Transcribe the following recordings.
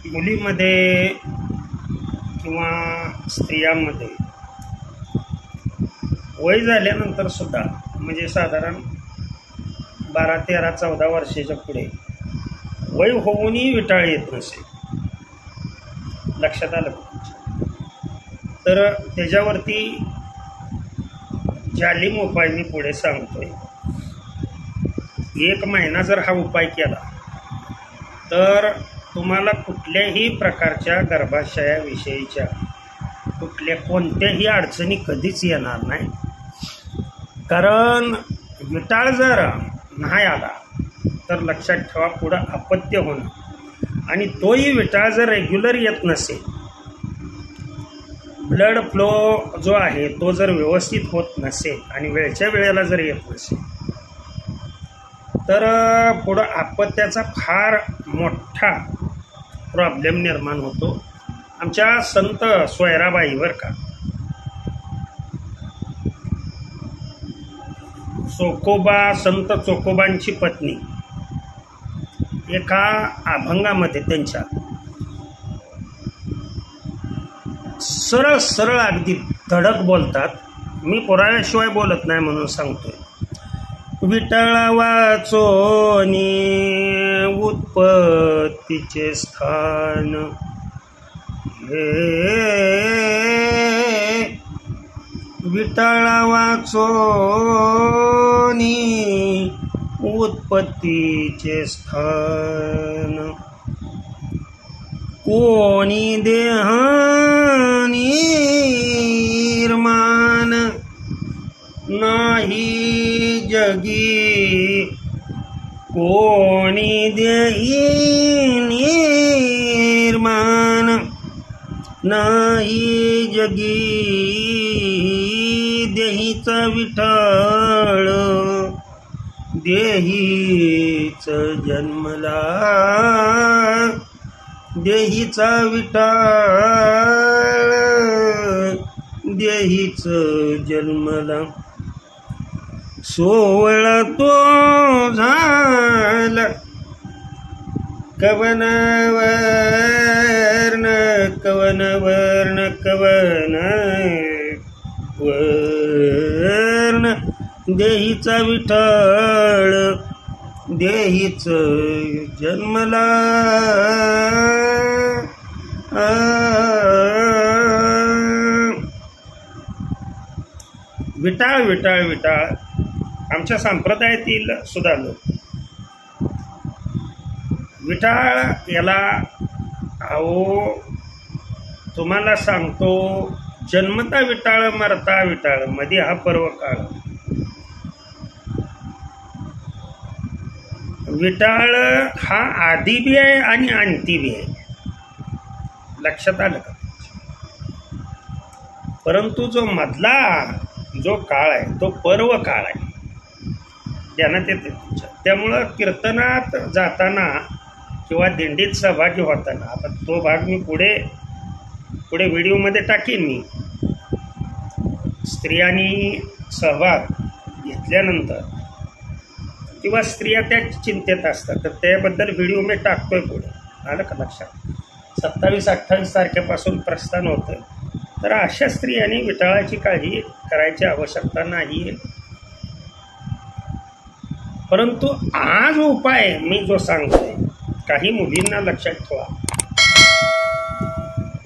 मुलीमध्ये किंवा स्त्रियांमध्ये वय झाल्यानंतर सुद्धा म्हणजे साधारण 12, 13, 14 वर्षाच्या पुढे वय होऊनही विटाळ येत नसेल, लक्षात आलं का? तर त्याच्यावरती जालिम उपाय मी पुढे सांगतोय. 1 महिना जर हा उपाय केला तर तुम्हाला कुठल्याही प्रकारच्या गर्भाशयाविषयीच्या कोणत्याही अडचणी कधीच येणार नाही. कारण विटाळ जर नाही आला तर लक्षात ठेवा पुढं अपत्य होणं, आणि तोही विटाळ जर रेग्युलर येत नसेल, ब्लड फ्लो जो आहे तो जर व्यवस्थित होत नसेल आणि वेळच्या वेळेला जर येत नसेल तर पुढं अपत्याचा फार मोठा प्रॉब्लेम निर्माण होतो. आमच्या संत सोयराबाई बरं का, संत चोकोबांची पत्नी एका अभंगामध्ये त्यांच्या सरळ सरळ अगदी धडक बोलतात. मी पुराव्याशिवाय बोलत नाही म्हणून सांगतोय. विटाळा वाचोनी उत्पत्तीचे स्थान, विटाळा वाचोनी उत्पत्तीचे स्थान, कोणी देह निर्माण नाही जगी, कोणी देही निर्माण नाही जगी, देहीचा विठ्ठल देहीच जन्मला, देहीचा विठ्ठल देहीच जन्मला, सोवळा तो झाला कवन वर्ण, कवन वर्ण, कवन वर्ण, देहीचा विठ्ठल देहीच जन्मला. विटाळ विटाळ विटाळ आमच्या संप्रदायातील सुद्धा लोक विटाळ याला, अहो तुम्हाला सांगतो, जन्मता विटाळ मरता विटाळ, मध्ये हा पर्व काळ. विटाळ हा आधी बी आहे आणि अंती बी आहे, लक्षात आलं का? परंतु जो मधला जो काळ आहे तो पर्व काळ आहे, ध्यानात येते तुमच्या. त्यामुळं कीर्तनात जाताना किंवा दिंडीत सहभागी होताना, आता तो भाग मी पुढे व्हिडिओमध्ये टाकीन मी, स्त्रियांनी सहभाग घेतल्यानंतर किंवा स्त्रिया त्या चिंतेत असतात तर त्याबद्दल व्हिडिओ मी टाकतोय पुढे, आलं का लक्षात? 27-28 तारखेपासून प्रस्थान होतं. तर अशा स्त्रियांनी विटाळाची काळजी करायची आवश्यकता नाही. परंतु आज उपाय मी जो सांगतोय, काही मुलींना लक्षात ठेवा,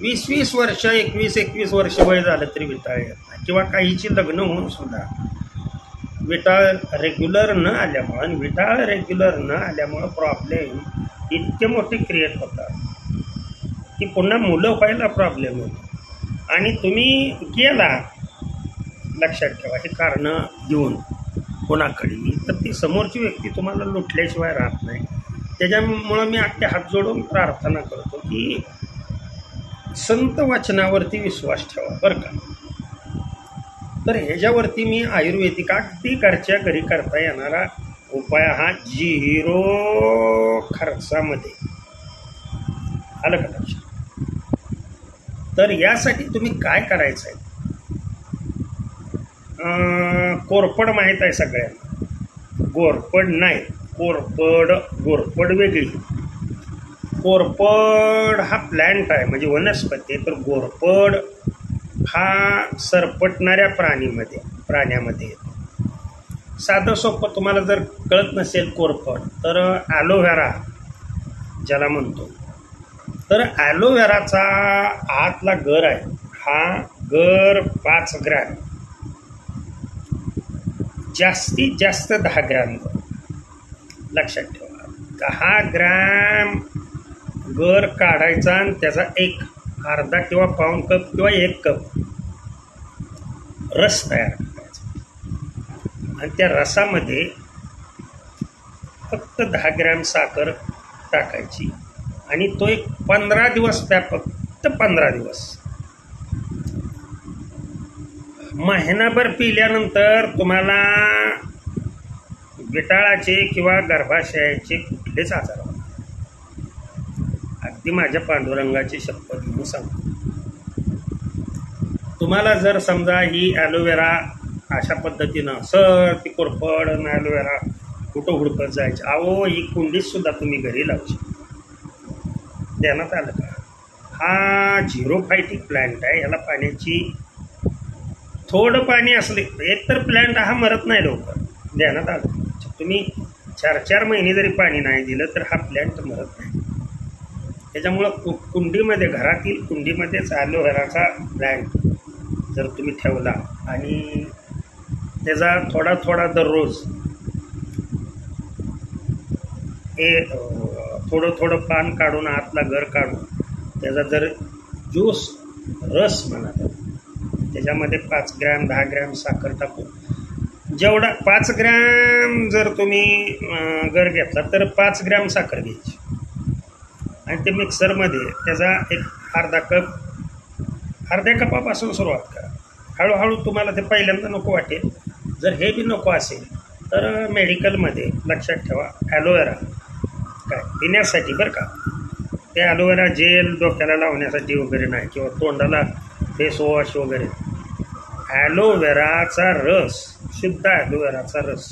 20-20 वर्ष, 21-21 वर्ष वय झालं तरी विटाळ येत नाही, किंवा काहीची लग्न होऊन सुद्धा विटाळ रेग्युलर न आल्यामुळं, आणि विटाळ रेग्युलर न आल्यामुळं प्रॉब्लेम इतके मोठे क्रिएट होतात की पुन्हा मुलं व्हायला प्रॉब्लेम होतो. आणि तुम्ही गेला, लक्षात ठेवा, हे कारणं देऊन कोणाकडे, तर ती समोरची व्यक्ती तुम्हाला लुटल्याशिवाय राहत नाही. त्याच्यामुळं मी अख्खे हात जोडून प्रार्थना करतो की संत वचनावरती विश्वास ठेवा बरं का. तर ह्याच्यावरती मी आयुर्वेदिक अगदी घरच्या घरी करता येणारा उपाय हा 0 खर्चामध्ये, आलं का लक्षात? तर यासाठी तुम्ही काय करायचं आहे, कोरपड माहीत आहे सगळ्यांना, गोरपड नाही, कोरपड, गोरपड वेगळी. कोरपड हा प्लॅन्ट आहे म्हणजे वनस्पती आहे. तर कोरपड हा सरपटणाऱ्या प्राण्यामध्ये येतो. साधं सोपं तुम्हाला जर कळत नसेल कोरपड तर ॲलोव्हेरा ज्याला म्हणतो, तर ॲलोव्हेराचा आतला गर आहे, हा गर 5 ग्रॅम, जास्तीत जास्त 10 ग्रॅम. लक्षात ठेवा, 10 ग्रॅम गर काढायचा आणि त्याचा अर्धा किंवा पाऊण कप किंवा 1 कप रस तयार करायचा आणि त्या रसामध्ये फक्त 10 ग्रॅम साखर टाकायची आणि तो 15 दिवस फक्त 15 दिवस, महिनाभर पिल्यानंतर तुम्हाला विटाळाचे किंवा गर्भाशयाचे कुठलेच आजार होणार. अगदी माझ्या पांडुरंगाची शपथ घेऊन सांगतो. तुम्हाला जर समजा ही ॲलोव्हेरा अशा पद्धतीनं ती कोरपड आणि ॲलोव्हेरा कुठं हुडकत जायची, अहो ही कुंडीत सुद्धा तुम्ही घरी लावू शकता. ध्यानात आलं का? हा झिरोफायटिक प्लॅन्ट आहे. ह्याला पाण्याची थोडं पाणी असले एकतर प्लॅन्ट हा मरत नाही लवकर. ध्यानात आलं, तुम्ही 4-4 महिने जरी पाणी नाही दिलं तर हा प्लॅन्ट मरत नाही. त्याच्यामुळं कुंडीमध्ये, घरातील कुंडीमध्येच ॲलोव्हेराचा प्लॅन्ट जर तुम्ही ठेवला आणि त्याचा थोडा थोडा दररोज थोडं थोडं पान काढून आतला गर काढून त्याचा जर ज्यूस रस म्हणा, त्याच्यामध्ये 5 ग्रॅम 10 ग्रॅम साखर टाकून, जेवढा 5 ग्रॅम जर तुम्ही गर घेतला तर 5 ग्रॅम साखर घ्यायची आणि ते मिक्सरमध्ये त्याचा अर्ध्या कपापासून सुरुवात करा. हळूहळू तुम्हाला ते पहिल्यांदा नको वाटेल. जर हे बी नको असेल तर मेडिकलमध्ये लक्षात ठेवा, ॲलोव्हेरा काय पिण्यासाठी बरं का, ते ॲलोव्हेरा जेल डोक्याला लावण्यासाठी वगैरे नाही किंवा तोंडाला फेस वॉश वगैरे. ॲलोव्हेराचा रस, शुद्ध ॲलोव्हेराचा रस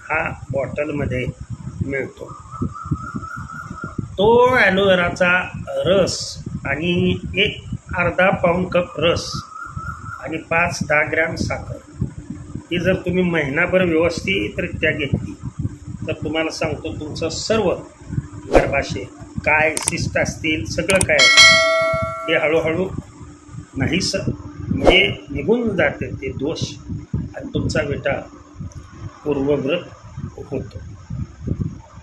हा बॉटलमध्ये मिळतो. तो ॲलोव्हेराचा रस आणि अर्धा पाऊण कप रस आणि 5-10 ग्रॅम साखर ही जर तुम्ही महिनाभर व्यवस्थितरित्या घेतली तर तुम्हाला सांगतो तुमचं सर्व गर्भाशय काय सिस्ट असतील सगळं काय हे हळूहळू नाहीस म्हणजे निघून जाते ते दोष आणि तुमचा विटाळ पूर्ववृत्त होतो.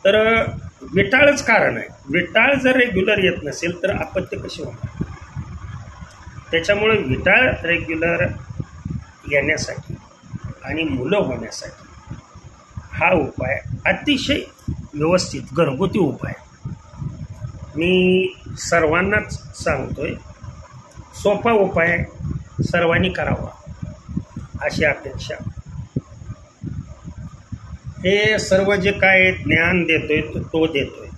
तर विटाळच कारण आहे. विटाळ जर रेग्युलर येत नसेल तर अपत्य कसे होणार? त्याच्यामुळे विटाळ रेग्युलर येण्यासाठी आणि मुलं होण्यासाठी हा उपाय अतिशय व्यवस्थित घरगुती उपाय मी सर्वांनाच सांगतोय. सोपा उपाय सर्वांनी करावा अशी अपेक्षा. हे सर्व जे काय ज्ञान देतोय तो देतोय,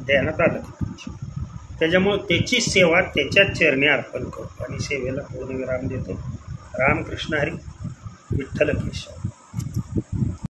ध्यानात आलं. त्याच्यामुळं त्याची सेवा त्याच्याच चरणी अर्पण करतो आणि सेवेला पूर्णविराम देतो. रामकृष्ण हरी, विठ्ठल केशव.